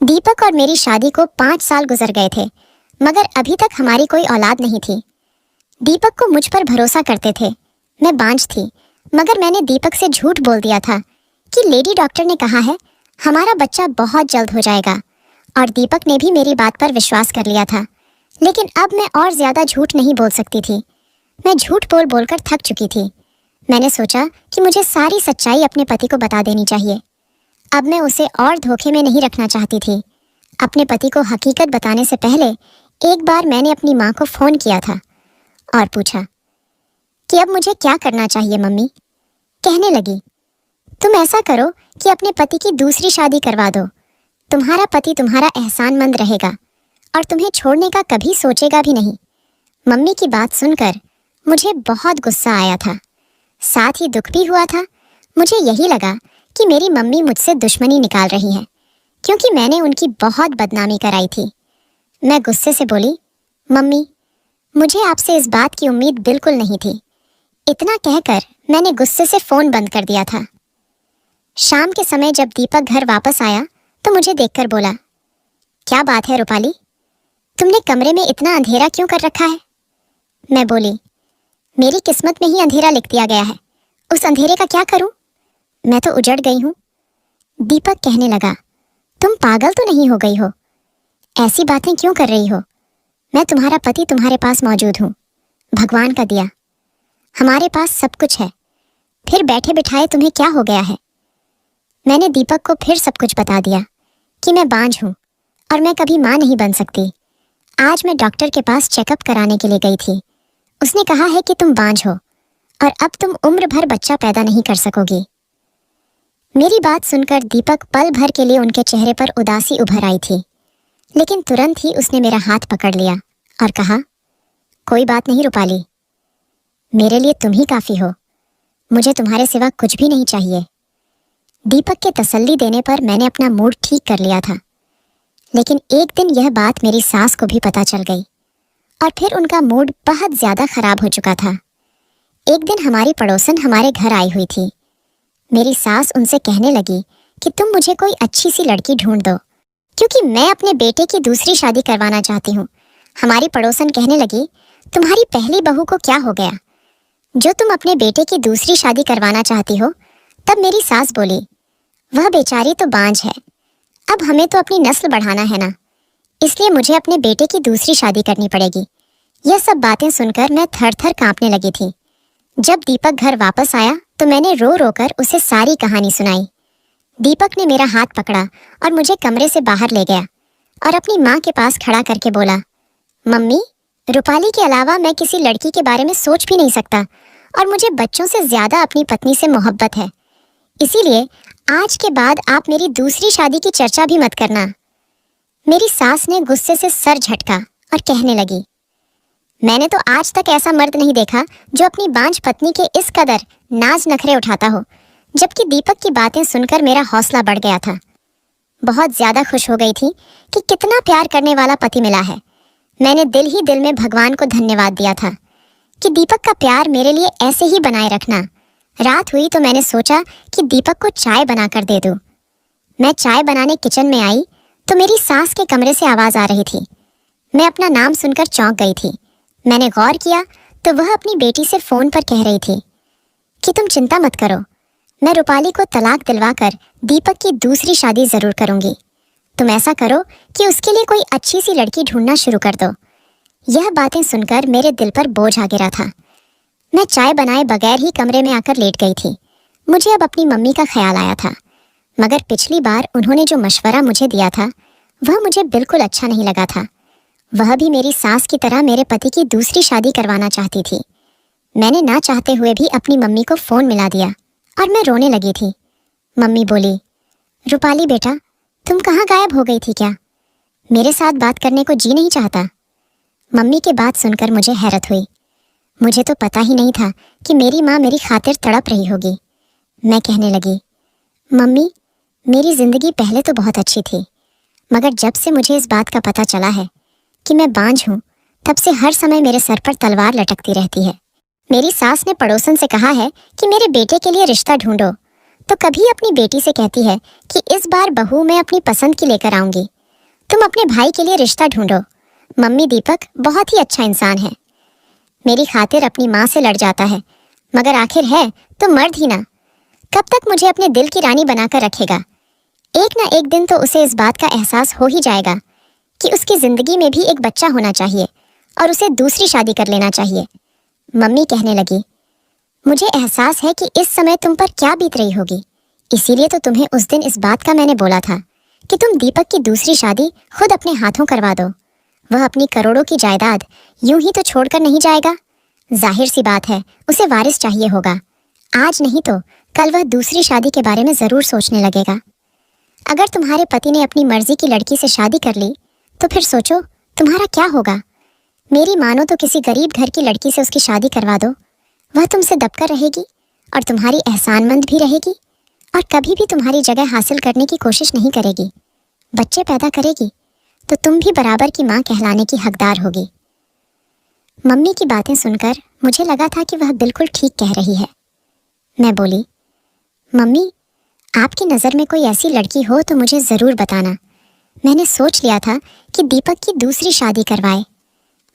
दीपक और मेरी शादी को 5 साल गुजर गए थे, मगर अभी तक हमारी कोई औलाद नहीं थी। दीपक को मुझ पर भरोसा करते थे। मैं बांझ थी, मगर मैंने दीपक से झूठ बोल दिया था कि लेडी डॉक्टर ने कहा है हमारा बच्चा बहुत जल्द हो जाएगा, और दीपक ने भी मेरी बात पर विश्वास कर लिया था। लेकिन अब मैं और ज्यादा झूठ नहीं बोल सकती थी। मैं झूठ बोल बोलकर थक चुकी थी। मैंने सोचा कि मुझे सारी सच्चाई अपने पति को बता देनी चाहिए। अब मैं उसे और धोखे में नहीं रखना चाहती थी। अपने पति को हकीकत बताने से पहले एक बार मैंने अपनी माँ को फोन किया था और पूछा कि अब मुझे क्या करना चाहिए मम्मी। कहने लगी, तुम ऐसा करो कि अपने पति की दूसरी शादी करवा दो। तुम्हारा पति तुम्हारा एहसानमंद रहेगा और तुम्हें छोड़ने का कभी सोचेगा भी नहीं। मम्मी की बात सुनकर मुझे बहुत गुस्सा आया था, साथ ही दुख भी हुआ था। मुझे यही लगा कि मेरी मम्मी मुझसे दुश्मनी निकाल रही है, क्योंकि मैंने उनकी बहुत बदनामी कराई थी। मैं गुस्से से बोली, मम्मी, मुझे आपसे इस बात की उम्मीद बिल्कुल नहीं थी। इतना कहकर मैंने गुस्से से फोन बंद कर दिया था। शाम के समय जब दीपक घर वापस आया तो मुझे देखकर बोला, क्या बात है रूपाली, तुमने कमरे में इतना अंधेरा क्यों कर रखा है? मैं बोली, मेरी किस्मत में ही अंधेरा लिख दिया गया है, उस अंधेरे का क्या करूं? मैं तो उजड़ गई हूं। दीपक कहने लगा, तुम पागल तो नहीं हो गई हो? ऐसी बातें क्यों कर रही हो? मैं तुम्हारा पति तुम्हारे पास मौजूद हूं, भगवान का दिया। हमारे पास सब कुछ है, फिर बैठे बिठाए तुम्हें क्या हो गया है? मैंने दीपक को फिर सब कुछ बता दिया कि मैं बांझ हूं और मैं कभी मां नहीं बन सकती। आज मैं डॉक्टर के पास चेकअप कराने के लिए गई थी। उसने कहा है कि तुम बांझ हो और अब तुम उम्र भर बच्चा पैदा नहीं कर सकोगी। मेरी बात सुनकर दीपक पल भर के लिए उनके चेहरे पर उदासी उभर आई थी, लेकिन तुरंत ही उसने मेरा हाथ पकड़ लिया और कहा, कोई बात नहीं रूपाली, मेरे लिए तुम ही काफी हो, मुझे तुम्हारे सिवा कुछ भी नहीं चाहिए। दीपक के तसल्ली देने पर मैंने अपना मूड ठीक कर लिया था, लेकिन एक दिन यह बात मेरी सास को भी पता चल गई और फिर उनका मूड बहुत ज्यादा खराब हो चुका था। एक दिन हमारी पड़ोसन हमारे घर आई हुई थी। मेरी सास उनसे कहने लगी कि तुम मुझे कोई अच्छी सी लड़की ढूंढ दो, क्योंकि मैं अपने बेटे की दूसरी शादी करवाना चाहती हूँ। हमारी पड़ोसन कहने लगी, तुम्हारी पहली बहू को क्या हो गया जो तुम अपने बेटे की दूसरी शादी करवाना चाहती हो? तब मेरी सास बोली, वह बेचारी तो बांझ है, अब हमें तो अपनी नस्ल बढ़ाना है ना, इसलिए मुझे अपने बेटे की दूसरी शादी करनी पड़ेगी। यह सब बातें सुनकर मैं थर थर कांपने लगी थी। जब दीपक घर वापस आया तो मैंने रो रो कर उसे सारी कहानी सुनाई। दीपक ने मेरा हाथ पकड़ा और मुझे कमरे से बाहर ले गया और अपनी माँ के पास खड़ा करके बोला, मम्मी, रूपाली के अलावा मैं किसी लड़की के बारे में सोच भी नहीं सकता और मुझे बच्चों से ज्यादा अपनी पत्नी से मोहब्बत है। इसीलिए आज के बाद आप मेरी दूसरी शादी की चर्चा भी मत करना। मेरी सास ने गुस्से से सर झटका और कहने लगी, मैंने तो आज तक ऐसा मर्द नहीं देखा जो अपनी बांझ पत्नी के इस कदर नाज नखरे उठाता हो। जबकि दीपक की बातें सुनकर मेरा हौसला बढ़ गया था। बहुत ज्यादा खुश हो गई थी कि कितना प्यार करने वाला पति मिला है। मैंने दिल ही दिल में भगवान को धन्यवाद दिया था कि दीपक का प्यार मेरे लिए ऐसे ही बनाए रखना। रात हुई तो मैंने सोचा कि दीपक को चाय बनाकर दे दूं। मैं चाय बनाने किचन में आई तो मेरी सास के कमरे से आवाज आ रही थी। मैं अपना नाम सुनकर चौंक गई थी। मैंने गौर किया तो वह अपनी बेटी से फोन पर कह रही थी कि तुम चिंता मत करो, मैं रूपाली को तलाक दिलवाकर दीपक की दूसरी शादी जरूर करूंगी। तुम ऐसा करो कि उसके लिए कोई अच्छी सी लड़की ढूंढना शुरू कर दो। यह बातें सुनकर मेरे दिल पर बोझ आ गिरा था। मैं चाय बनाए बगैर ही कमरे में आकर लेट गई थी। मुझे अब अपनी मम्मी का ख्याल आया था, मगर पिछली बार उन्होंने जो मशवरा मुझे दिया था वह मुझे बिल्कुल अच्छा नहीं लगा था। वह भी मेरी सास की तरह मेरे पति की दूसरी शादी करवाना चाहती थी। मैंने ना चाहते हुए भी अपनी मम्मी को फोन मिला दिया और मैं रोने लगी थी। मम्मी बोली, रूपाली बेटा, तुम कहाँ गायब हो गई थी क्या? मेरे साथ बात करने को जी नहीं चाहता? मम्मी की बात सुनकर मुझे हैरत हुई। मुझे तो पता ही नहीं था कि मेरी माँ मेरी खातिर तड़प रही होगी। मैं कहने लगी, मम्मी, मेरी जिंदगी पहले तो बहुत अच्छी थी, मगर जब से मुझे इस बात का पता चला है कि मैं बांझ हूँ, तब से हर समय मेरे सर पर तलवार लटकती रहती है। मेरी सास ने पड़ोसन से कहा है कि मेरे बेटे के लिए रिश्ता ढूंढो, तो कभी अपनी बेटी से कहती है कि इस बार बहू मैं अपनी पसंद की लेकर आऊंगी, तुम अपने भाई के लिए रिश्ता ढूंढो, मम्मी दीपक बहुत ही अच्छा इंसान है, मेरी खातिर अपनी माँ से लड़ जाता है, मगर आखिर है तो मर्द ही ना, कब तक मुझे अपने दिल की रानी बनाकर रखेगा। एक ना एक दिन तो उसे इस बात का एहसास हो ही जाएगा कि उसकी जिंदगी में भी एक बच्चा होना चाहिए और उसे दूसरी शादी कर लेना चाहिए। मम्मी कहने लगी, मुझे एहसास है कि इस समय तुम पर क्या बीत रही होगी, इसीलिए तो तुम्हें उस दिन इस बात का मैंने बोला था कि तुम दीपक की दूसरी शादी खुद अपने हाथों करवा दो। वह अपनी करोड़ों की जायदाद यूं ही तो छोड़कर नहीं जाएगा। जाहिर सी बात है उसे वारिस चाहिए होगा। आज नहीं तो कल वह दूसरी शादी के बारे में जरूर सोचने लगेगा। अगर तुम्हारे पति ने अपनी मर्जी की लड़की से शादी कर ली तो फिर सोचो तुम्हारा क्या होगा। मेरी मानो तो किसी गरीब घर की लड़की से उसकी शादी करवा दो, वह तुमसे दबकर रहेगी और तुम्हारी एहसानमंद भी रहेगी और कभी भी तुम्हारी जगह हासिल करने की कोशिश नहीं करेगी। बच्चे पैदा करेगी तो तुम भी बराबर की माँ कहलाने की हकदार होगी। मम्मी की बातें सुनकर मुझे लगा था कि वह बिल्कुल ठीक कह रही है। मैं बोली, मम्मी आपकी नज़र में कोई ऐसी लड़की हो तो मुझे ज़रूर बताना। मैंने सोच लिया था कि दीपक की दूसरी शादी करवाए,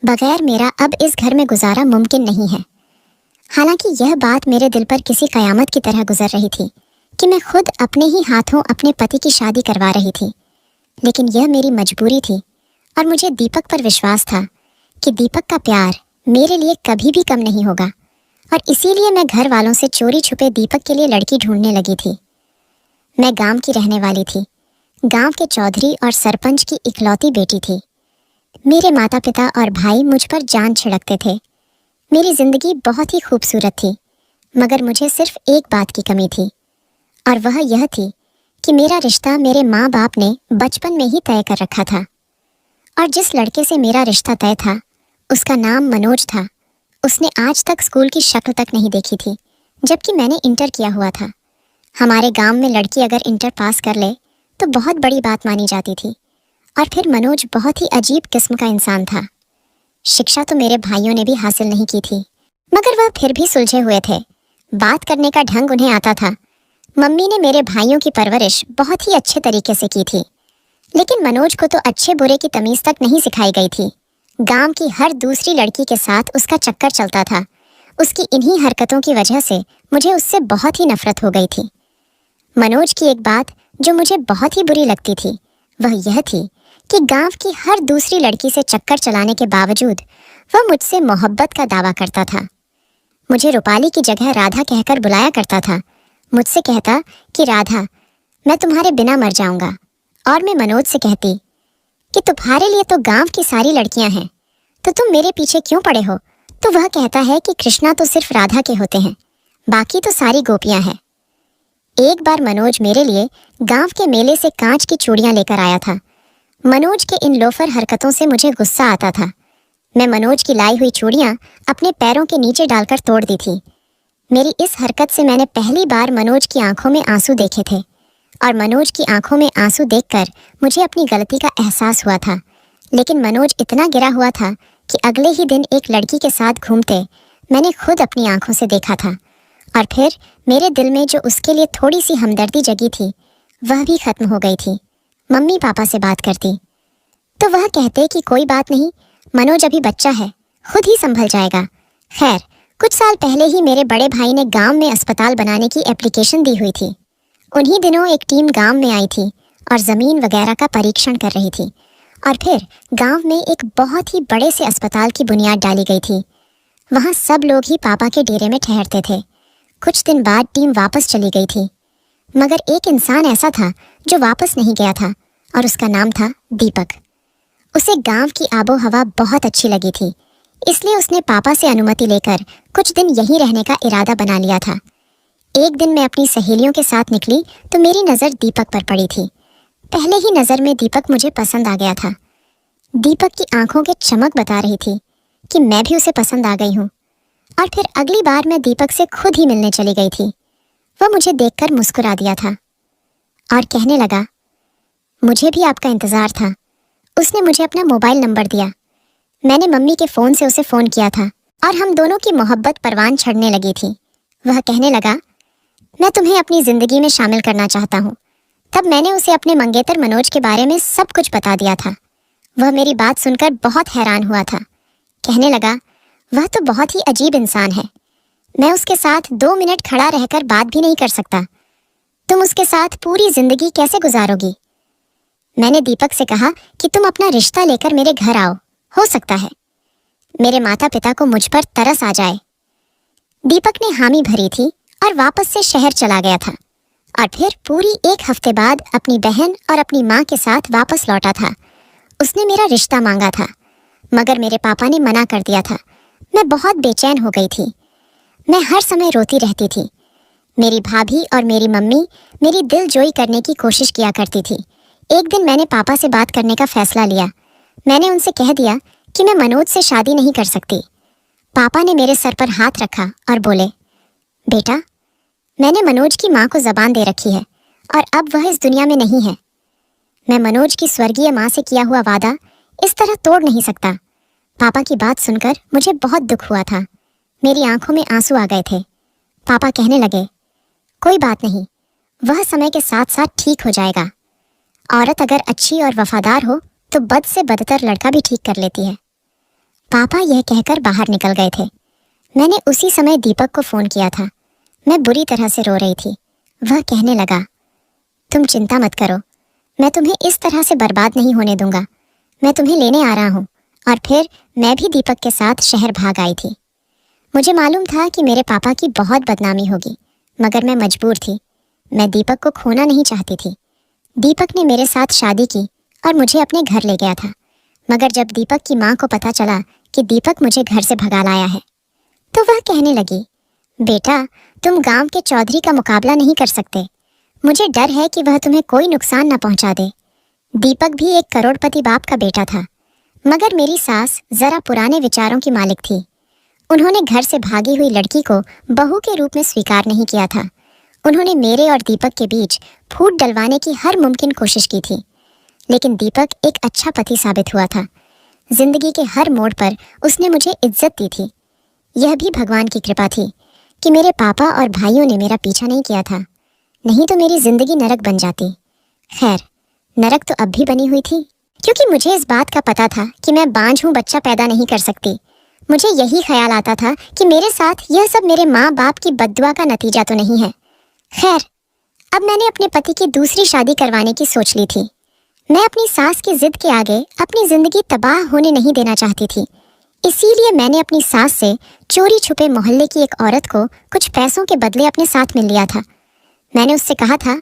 बगैर मेरा अब इस घर में गुजारा मुमकिन नहीं है। हालांकि यह बात मेरे दिल पर किसी कयामत की तरह गुजर रही थी कि मैं खुद अपने ही हाथों अपने पति की शादी करवा रही थी, लेकिन यह मेरी मजबूरी थी और मुझे दीपक पर विश्वास था कि दीपक का प्यार मेरे लिए कभी भी कम नहीं होगा और इसीलिए मैं घर वालों से चोरी छुपे दीपक के लिए लड़की ढूंढने लगी थी। मैं गांव की रहने वाली थी, गांव के चौधरी और सरपंच की इकलौती बेटी थी। मेरे माता पिता और भाई मुझ पर जान छिड़कते थे। मेरी जिंदगी बहुत ही खूबसूरत थी, मगर मुझे सिर्फ एक बात की कमी थी और वह यह थी कि मेरा रिश्ता मेरे माँ बाप ने बचपन में ही तय कर रखा था और जिस लड़के से मेरा रिश्ता तय था उसका नाम मनोज था। उसने आज तक स्कूल की शक्ल तक नहीं देखी थी, जबकि मैंने इंटर किया हुआ था। हमारे गांव में लड़की अगर इंटर पास कर ले तो बहुत बड़ी बात मानी जाती थी और फिर मनोज बहुत ही अजीब किस्म का इंसान था। शिक्षा तो मेरे भाइयों ने भी हासिल नहीं की थी, मगर वह फिर भी सुलझे हुए थे। बात करने का ढंग उन्हें आता था। मम्मी ने मेरे भाइयों की परवरिश बहुत ही अच्छे तरीके से की थी, लेकिन मनोज को तो अच्छे बुरे की तमीज तक नहीं सिखाई गई थी। गांव की हर दूसरी लड़की के साथ उसका चक्कर चलता था। उसकी इन्हीं हरकतों की वजह से मुझे उससे बहुत ही नफरत हो गई थी। मनोज की एक बात जो मुझे बहुत ही बुरी लगती थी वह यह थी कि गांव की हर दूसरी लड़की से चक्कर चलाने के बावजूद वह मुझसे मोहब्बत का दावा करता था। मुझे रूपाली की जगह राधा कहकर बुलाया करता था। मुझसे कहता कि राधा मैं तुम्हारे बिना मर जाऊंगा, और मैं मनोज से कहती कि तुम्हारे लिए तो गांव की सारी लड़कियां हैं, तो तुम मेरे पीछे क्यों पड़े हो। तो वह कहता है कि कृष्णा तो सिर्फ राधा के होते हैं, बाकी तो सारी गोपियां हैं। एक बार मनोज मेरे लिए गांव के मेले से कांच की चूड़ियां लेकर आया था। मनोज के इन लोफर हरकतों से मुझे गुस्सा आता था। मैं मनोज की लाई हुई चूड़ियां अपने पैरों के नीचे डालकर तोड़ दी थी। मेरी इस हरकत से मैंने पहली बार मनोज की आंखों में आंसू देखे थे और मनोज की आंखों में आंसू देखकर मुझे अपनी गलती का एहसास हुआ था। लेकिन मनोज इतना गिरा हुआ था कि अगले ही दिन एक लड़की के साथ घूमते मैंने खुद अपनी आंखों से देखा था, और फिर मेरे दिल में जो उसके लिए थोड़ी सी हमदर्दी जगी थी वह भी खत्म हो गई थी। मम्मी पापा से बात करती तो वह कहते कि कोई बात नहीं, मनोज अभी बच्चा है, खुद ही संभल जाएगा। खैर, कुछ साल पहले ही मेरे बड़े भाई ने गांव में अस्पताल बनाने की एप्लीकेशन दी हुई थी। उन्हीं दिनों एक टीम गांव में आई थी और ज़मीन वगैरह का परीक्षण कर रही थी, और फिर गांव में एक बहुत ही बड़े से अस्पताल की बुनियाद डाली गई थी। वहां सब लोग ही पापा के डेरे में ठहरते थे। कुछ दिन बाद टीम वापस चली गई थी, मगर एक इंसान ऐसा था जो वापस नहीं गया था और उसका नाम था दीपक। उसे गांव की आबो हवा बहुत अच्छी लगी थी, इसलिए उसने पापा से अनुमति लेकर कुछ दिन यहीं रहने का इरादा बना लिया था। एक दिन मैं अपनी सहेलियों के साथ निकली तो मेरी नज़र दीपक पर पड़ी थी। पहले ही नज़र में दीपक मुझे पसंद आ गया था। दीपक की आंखों की चमक बता रही थी कि मैं भी उसे पसंद आ गई हूँ। और फिर अगली बार मैं दीपक से खुद ही मिलने चली गई थी। वह मुझे देखकर मुस्कुरा दिया था और कहने लगा, मुझे भी आपका इंतज़ार था। उसने मुझे अपना मोबाइल नंबर दिया। मैंने मम्मी के फ़ोन से उसे फ़ोन किया था और हम दोनों की मोहब्बत परवान चढ़ने लगी थी। वह कहने लगा, मैं तुम्हें अपनी जिंदगी में शामिल करना चाहता हूँ। तब मैंने उसे अपने मंगेतर मनोज के बारे में सब कुछ बता दिया था। वह मेरी बात सुनकर बहुत हैरान हुआ था। कहने लगा, वह तो बहुत ही अजीब इंसान है। मैं उसके साथ 2 मिनट खड़ा रहकर बात भी नहीं कर सकता। तुम उसके साथ पूरी जिंदगी कैसे गुजारोगी? मैंने दीपक से कहा कि तुम अपना रिश्ता लेकर मेरे घर आओ, हो सकता है मेरे माता पिता को मुझ पर तरस आ जाए। दीपक ने हामी भरी थी और वापस से शहर चला गया था और फिर पूरी 1 हफ्ते बाद अपनी बहन और अपनी माँ के साथ वापस लौटा था। उसने मेरा रिश्ता मांगा था, मगर मेरे पापा ने मना कर दिया था। मैं बहुत बेचैन हो गई थी। मैं हर समय रोती रहती थी। मेरी भाभी और मेरी मम्मी मेरी दिल जोई करने की कोशिश किया करती थी। एक दिन मैंने पापा से बात करने का फैसला लिया। मैंने उनसे कह दिया कि मैं मनोज से शादी नहीं कर सकती। पापा ने मेरे सर पर हाथ रखा और बोले, बेटा, मैंने मनोज की माँ को जबान दे रखी है और अब वह इस दुनिया में नहीं है। मैं मनोज की स्वर्गीय माँ से किया हुआ वादा इस तरह तोड़ नहीं सकता। पापा की बात सुनकर मुझे बहुत दुख हुआ था। मेरी आंखों में आंसू आ गए थे। पापा कहने लगे, कोई बात नहीं, वह समय के साथ साथ ठीक हो जाएगा। औरत अगर अच्छी और वफादार हो तो बद से बदतर लड़का भी ठीक कर लेती है। पापा यह कहकर बाहर निकल गए थे। मैंने उसी समय दीपक को फोन किया था। मैं बुरी तरह से रो रही थी। वह कहने लगा, तुम चिंता मत करो, मैं तुम्हें इस तरह से बर्बाद नहीं होने दूंगा। मैं तुम्हें लेने आ रहा हूँ। और फिर मैं भी दीपक के साथ शहर भाग आई थी। मुझे मालूम था कि मेरे पापा की बहुत बदनामी होगी, मगर मैं मजबूर थी। मैं दीपक को खोना नहीं चाहती थी। दीपक ने मेरे साथ शादी की और मुझे अपने घर ले गया था। मगर जब दीपक की माँ को पता चला कि दीपक मुझे घर से भगा लाया है, तो वह कहने लगी, बेटा, तुम गांव के चौधरी का मुकाबला नहीं कर सकते। मुझे डर है कि वह तुम्हें कोई नुकसान न पहुंचा दे। दीपक भी एक करोड़पति बाप का बेटा था, मगर मेरी सास जरा पुराने विचारों की मालिक थी। उन्होंने घर से भागी हुई लड़की को बहू के रूप में स्वीकार नहीं किया था। उन्होंने मेरे और दीपक के बीच फूट डलवाने की हर मुमकिन कोशिश की थी। लेकिन दीपक एक अच्छा पति साबित हुआ था। जिंदगी के हर मोड़ पर उसने मुझे इज्जत दी थी। यह भी भगवान की कृपा थी कि मेरे पापा और भाइयों ने मेरा पीछा नहीं किया था, नहीं तो मेरी जिंदगी नरक बन जाती। खैर, नरक तो अब भी बनी हुई थी, क्योंकि मुझे इस बात का पता था कि मैं बांझ हूँ, बच्चा पैदा नहीं कर सकती। मुझे यही ख्याल आता था कि मेरे साथ यह सब मेरे माँ बाप की बद्दुआ का नतीजा तो नहीं है। खैर, अब मैंने अपने पति की दूसरी शादी करवाने की सोच ली थी। मैं अपनी सास की जिद के आगे अपनी जिंदगी तबाह होने नहीं देना चाहती थी। इसीलिए मैंने अपनी सास से चोरी छुपे मोहल्ले की एक औरत को कुछ पैसों के बदले अपने साथ मिल लिया था। मैंने उससे कहा था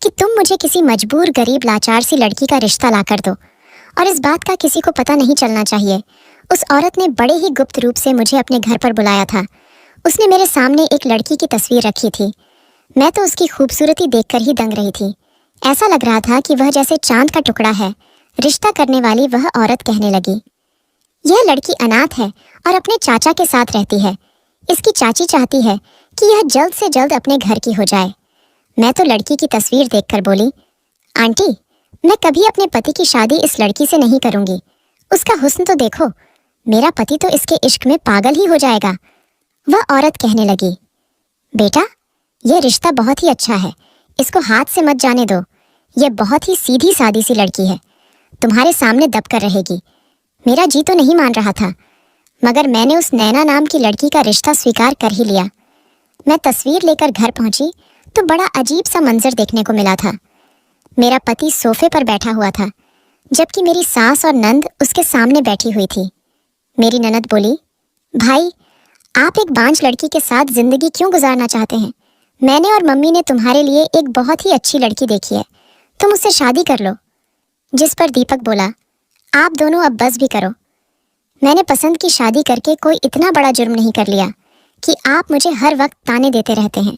कि तुम मुझे किसी मजबूर गरीब लाचार सी लड़की का रिश्ता ला कर दो, और इस बात का किसी को पता नहीं चलना चाहिए। उस औरत ने बड़े ही गुप्त रूप से मुझे अपने घर पर बुलाया था। उसने मेरे सामने एक लड़की की तस्वीर रखी थी। मैं तो उसकी खूबसूरती देखकर ही दंग रही थी। ऐसा लग रहा था कि वह जैसे चांद का टुकड़ा है। रिश्ता करने वाली वह औरत कहने लगी, यह लड़की अनाथ है और अपने चाचा के साथ रहती है। इसकी चाची चाहती है कि यह जल्द से जल्द अपने घर की हो जाए। मैं तो लड़की की तस्वीर देखकर बोली, आंटी, मैं कभी अपने पति की शादी इस लड़की से नहीं करूंगी। उसका हुस्न तो देखो, मेरा पति तो इसके इश्क में पागल ही हो जाएगा। वह औरत कहने लगी, बेटा, यह रिश्ता बहुत ही अच्छा है, इसको हाथ से मत जाने दो। यह बहुत ही सीधी सादी सी लड़की है, तुम्हारे सामने दब कर रहेगी। मेरा जी तो नहीं मान रहा था, मगर मैंने उस नैना नाम की लड़की का रिश्ता स्वीकार कर ही लिया। मैं तस्वीर लेकर घर पहुंची तो बड़ा अजीब सा मंजर देखने को मिला था। मेरा पति सोफे पर बैठा हुआ था, जबकि मेरी सास और नंद उसके सामने बैठी हुई थी। मेरी ननद बोली, भाई, आप एक बांझ लड़की के साथ जिंदगी क्यों गुजारना चाहते हैं? मैंने और मम्मी ने तुम्हारे लिए एक बहुत ही अच्छी लड़की देखी है, तुम उससे शादी कर लो। जिस पर दीपक बोला, आप दोनों अब बस भी करो। मैंने पसंद की शादी करके कोई इतना बड़ा जुर्म नहीं कर लिया कि आप मुझे हर वक्त ताने देते रहते हैं।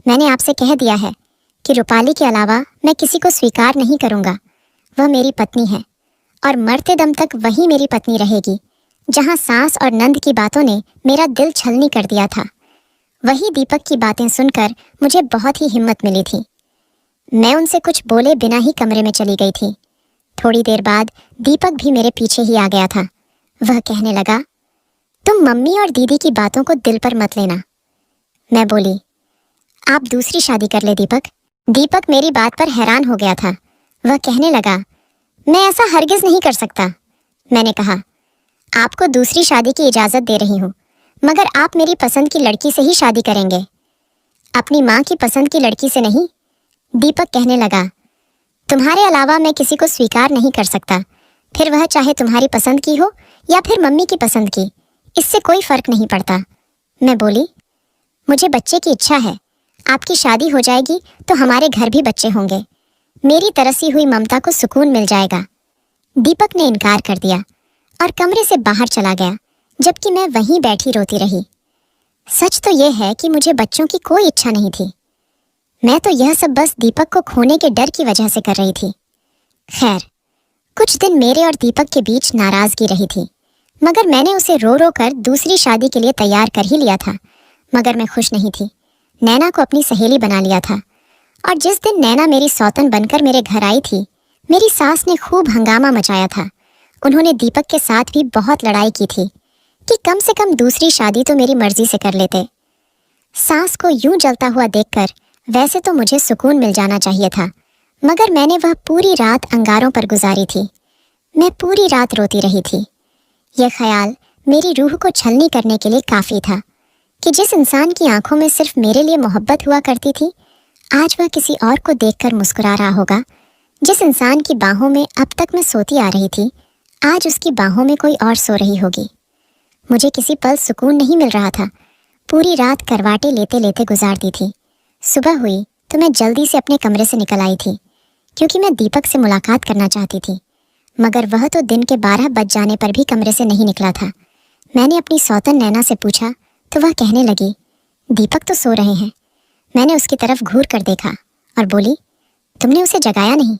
मैंने आपसे कह दिया है कि रूपाली के अलावा मैं किसी को स्वीकार नहीं करूंगा। वह मेरी पत्नी है और मरते दम तक वही मेरी पत्नी रहेगी। जहां सास और नंद की बातों ने मेरा दिल छलनी कर दिया था, वही दीपक की बातें सुनकर मुझे बहुत ही हिम्मत मिली थी। मैं उनसे कुछ बोले बिना ही कमरे में चली गई थी। थोड़ी देर बाद दीपक भी मेरे पीछे ही आ गया था। वह कहने लगा, तुम मम्मी और दीदी की बातों को दिल पर मत लेना। मैं बोली, आप दूसरी शादी कर ले दीपक। दीपक मेरी बात पर हैरान हो गया था। वह कहने लगा, मैं ऐसा हरगिज नहीं कर सकता। मैंने कहा, आपको दूसरी शादी की इजाजत दे रही हूँ, मगर आप मेरी पसंद की लड़की से ही शादी करेंगे, अपनी माँ की पसंद की लड़की से नहीं। दीपक कहने लगा, तुम्हारे अलावा मैं किसी को स्वीकार नहीं कर सकता, फिर वह चाहे तुम्हारी पसंद की हो या फिर मम्मी की पसंद की, इससे कोई फर्क नहीं पड़ता। मैं बोली, मुझे बच्चे की इच्छा है, आपकी शादी हो जाएगी तो हमारे घर भी बच्चे होंगे, मेरी तरसी हुई ममता को सुकून मिल जाएगा। दीपक ने इनकार कर दिया और कमरे से बाहर चला गया, जबकि मैं वहीं बैठी रोती रही। सच तो यह है कि मुझे बच्चों की कोई इच्छा नहीं थी। मैं तो यह सब बस दीपक को खोने के डर की वजह से कर रही थी। खैर, कुछ दिन मेरे और दीपक के बीच नाराजगी रही थी, मगर मैंने उसे रो रो कर दूसरी शादी के लिए तैयार कर ही लिया था। मगर मैं खुश नहीं थी। नैना को अपनी सहेली बना लिया था, और जिस दिन नैना मेरी सौतन बनकर मेरे घर आई थी, मेरी सास ने खूब हंगामा मचाया था। उन्होंने दीपक के साथ भी बहुत लड़ाई की थी कि कम से कम दूसरी शादी तो मेरी मर्जी से कर लेते। सास को यूं जलता हुआ देखकर वैसे तो मुझे सुकून मिल जाना चाहिए था, मगर मैंने वह पूरी रात अंगारों पर गुजारी थी। मैं पूरी रात रोती रही थी। यह ख्याल मेरी रूह को छलनी करने के लिए काफ़ी था कि जिस इंसान की आंखों में सिर्फ मेरे लिए मोहब्बत हुआ करती थी, आज वह किसी और को देखकर मुस्कुरा रहा होगा। जिस इंसान की बाहों में अब तक मैं सोती आ रही थी, आज उसकी बाहों में कोई और सो रही होगी। मुझे किसी पल सुकून नहीं मिल रहा था। पूरी रात करवाटे लेते लेते गुजार दी थी। सुबह हुई तो मैं जल्दी से अपने कमरे से निकल आई थी, क्योंकि मैं दीपक से मुलाकात करना चाहती थी, मगर वह तो दिन के 12 बज जाने पर भी कमरे से नहीं निकला था। मैंने अपनी सौतन नैना से पूछा तो वह कहने लगी, दीपक तो सो रहे हैं। मैंने उसकी तरफ घूर कर देखा और बोली, तुमने उसे जगाया नहीं?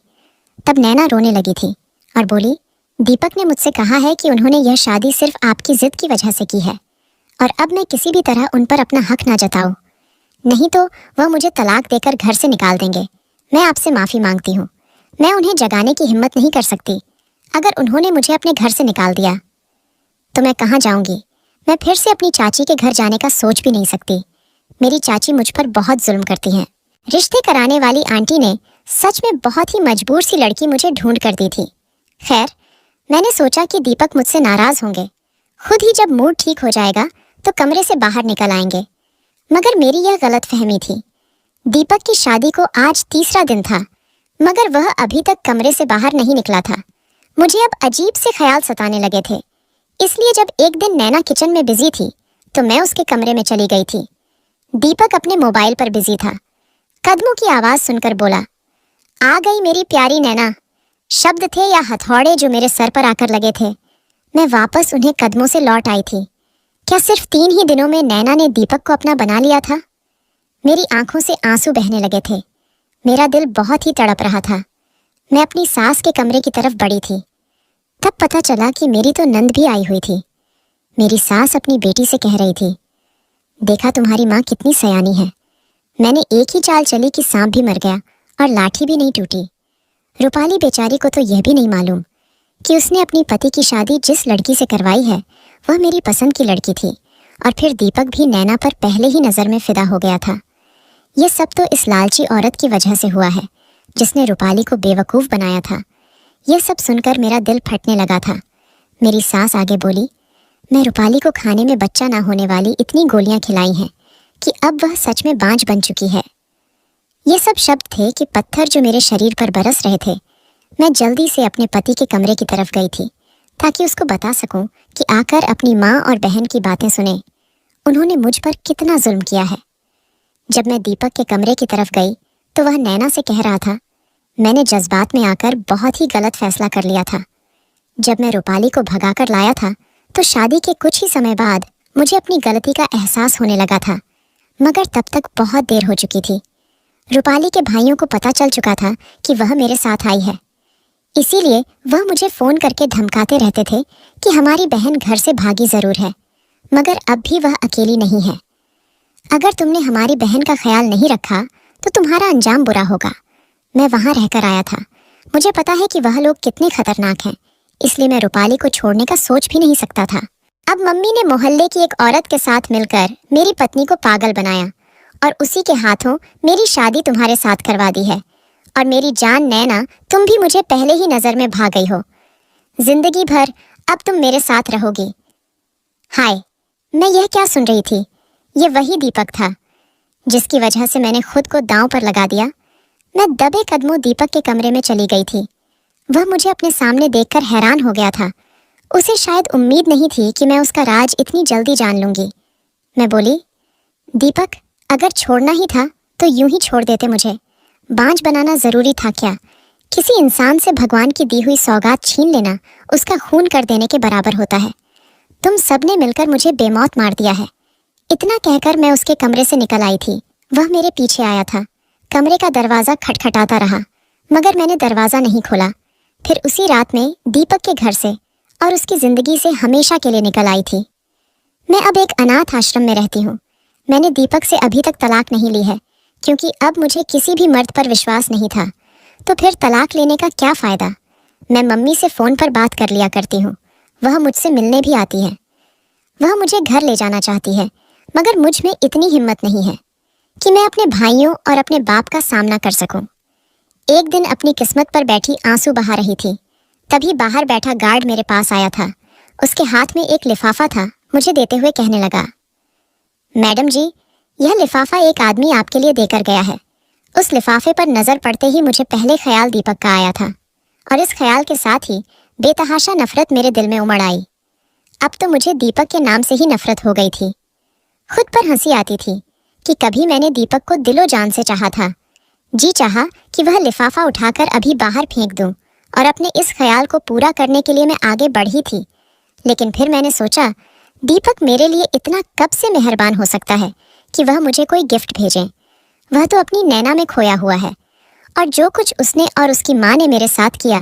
तब नैना रोने लगी थी और बोली, दीपक ने मुझसे कहा है कि उन्होंने यह शादी सिर्फ आपकी जिद की वजह से की है, और अब मैं किसी भी तरह उन पर अपना हक ना जताऊं, नहीं तो वह मुझे तलाक देकर घर से निकाल देंगे। मैं आपसे माफ़ी मांगती हूँ। मैं उन्हें जगाने की हिम्मत नहीं कर सकती। अगर उन्होंने मुझे अपने घर से निकाल दिया तो मैं कहाँ जाऊंगी? मैं फिर से अपनी चाची के घर जाने का सोच भी नहीं सकती। मेरी चाची मुझ पर बहुत जुल्म करती हैं। रिश्ते कराने वाली आंटी ने सच में बहुत ही मजबूर सी लड़की मुझे ढूंढ कर दी थी। खैर, मैंने सोचा कि दीपक मुझसे नाराज होंगे, खुद ही जब मूड ठीक हो जाएगा तो कमरे से बाहर निकल आएंगे। मगर मेरी यह गलत फहमी थी। दीपक की शादी को आज तीसरा दिन था, मगर वह अभी तक कमरे से बाहर नहीं निकला था। मुझे अब अजीब से ख्याल सताने लगे थे। इसलिए जब एक दिन नैना किचन में बिजी थी तो मैं उसके कमरे में चली गई थी। दीपक अपने मोबाइल पर बिजी था। कदमों की आवाज़ सुनकर बोला, आ गई मेरी प्यारी नैना। शब्द थे या हथौड़े जो मेरे सर पर आकर लगे थे। मैं वापस उन्हें कदमों से लौट आई थी। क्या सिर्फ 3 ही दिनों में नैना ने दीपक को अपना बना लिया था? मेरी आंखों से आंसू बहने लगे थे। मेरा दिल बहुत ही तड़प रहा था। मैं अपनी सास के कमरे की तरफ बढ़ी थी। तब पता चला कि मेरी तो नंद भी आई हुई थी। मेरी सास अपनी बेटी से कह रही थी, देखा तुम्हारी माँ कितनी सयानी है। मैंने एक ही चाल चली कि सांप भी मर गया और लाठी भी नहीं टूटी। रूपाली बेचारी को तो यह भी नहीं मालूम कि उसने अपनी पति की शादी जिस लड़की से करवाई है वह मेरी पसंद की लड़की थी, और फिर दीपक भी नैना पर पहले ही नज़र में फिदा हो गया था। ये सब तो इस लालची औरत की वजह से हुआ है जिसने रूपाली को बेवकूफ़ बनाया था। यह सब सुनकर मेरा दिल फटने लगा था। मेरी सास आगे बोली, मैं रूपाली को खाने में बच्चा ना होने वाली इतनी गोलियां खिलाई हैं कि अब वह सच में बांझ बन चुकी है। ये सब शब्द थे कि पत्थर जो मेरे शरीर पर बरस रहे थे। मैं जल्दी से अपने पति के कमरे की तरफ गई थी ताकि उसको बता सकूं कि आकर अपनी माँ और बहन की बातें सुने। उन्होंने मुझ पर कितना जुल्म किया है। जब मैं दीपक के कमरे की तरफ गई तो वह नैना से कह रहा था, मैंने जज्बात में आकर बहुत ही गलत फैसला कर लिया था। जब मैं रूपाली को भगाकर लाया था तो शादी के कुछ ही समय बाद मुझे अपनी गलती का एहसास होने लगा था, मगर तब तक बहुत देर हो चुकी थी। रूपाली के भाइयों को पता चल चुका था कि वह मेरे साथ आई है, इसीलिए वह मुझे फ़ोन करके धमकाते रहते थे कि हमारी बहन घर से भागी ज़रूर है, मगर अब भी वह अकेली नहीं है। अगर तुमने हमारी बहन का ख्याल नहीं रखा तो तुम्हारा अंजाम बुरा होगा। मैं वहाँ रहकर आया था। मुझे पता है कि वह लोग कितने खतरनाक हैं, इसलिए मैं रूपाली को छोड़ने का सोच भी नहीं सकता था। अब मम्मी ने मोहल्ले की एक औरत के साथ मिलकर मेरी पत्नी को पागल बनाया और उसी के हाथों मेरी शादी तुम्हारे साथ करवा दी है। और मेरी जान नैना, तुम भी मुझे पहले ही नजर में भा गई हो। जिंदगी भर अब तुम मेरे साथ रहोगी। हाय, मैं यह क्या सुन रही थी? ये वही दीपक था जिसकी वजह से मैंने खुद को दांव पर लगा दिया। मैं दबे कदमों दीपक के कमरे में चली गई थी। वह मुझे अपने सामने देखकर हैरान हो गया था। उसे शायद उम्मीद नहीं थी कि मैं उसका राज इतनी जल्दी जान लूंगी। मैं बोली, दीपक, अगर छोड़ना ही था तो यूं ही छोड़ देते मुझे। बांझ बनाना जरूरी था क्या? किसी इंसान से भगवान की दी हुई सौगात छीन लेना उसका खून कर देने के बराबर होता है। तुम सबने मिलकर मुझे बेमौत मार दिया है। इतना कहकर मैं उसके कमरे से निकल आई थी। वह मेरे पीछे आया था। कमरे का दरवाजा खटखटाता रहा, मगर मैंने दरवाजा नहीं खोला। फिर उसी रात में दीपक के घर से और उसकी जिंदगी से हमेशा के लिए निकल आई थी। मैं अब एक अनाथ आश्रम में रहती हूँ। मैंने दीपक से अभी तक तलाक नहीं ली है, क्योंकि अब मुझे किसी भी मर्द पर विश्वास नहीं था। तो फिर तलाक लेने का क्या फायदा? मैं मम्मी से फोन पर बात कर लिया करती हूँ। वह मुझसे मिलने भी आती है। वह मुझे घर ले जाना चाहती है, मगर मुझ में इतनी हिम्मत नहीं है कि मैं अपने भाइयों और अपने बाप का सामना कर सकूं। एक दिन अपनी किस्मत पर बैठी आंसू बहा रही थी, तभी बाहर बैठा गार्ड मेरे पास आया था। उसके हाथ में एक लिफाफा था। मुझे देते हुए कहने लगा, मैडम जी, यह लिफाफा एक आदमी आपके लिए देकर गया है। उस लिफाफे पर नजर पड़ते ही मुझे पहले ख्याल दीपक का आया था, और इस ख्याल के साथ ही बेतहाशा नफरत मेरे दिल में उमड़ आई। अब तो मुझे दीपक के नाम से ही नफरत हो गई थी। खुद पर हंसी आती थी कि कभी मैंने दीपक को दिलो जान से चाहा था। जी चाहा कि वह लिफाफा उठाकर अभी बाहर फेंक दूं, और अपने इस ख्याल को पूरा करने के लिए मैं आगे बढ़ी थी। लेकिन फिर मैंने सोचा, दीपक मेरे लिए इतना कब से मेहरबान हो सकता है कि वह मुझे कोई गिफ्ट भेजे? वह तो अपनी नैना में खोया हुआ है, और जो कुछ उसने और उसकी माँ ने मेरे साथ किया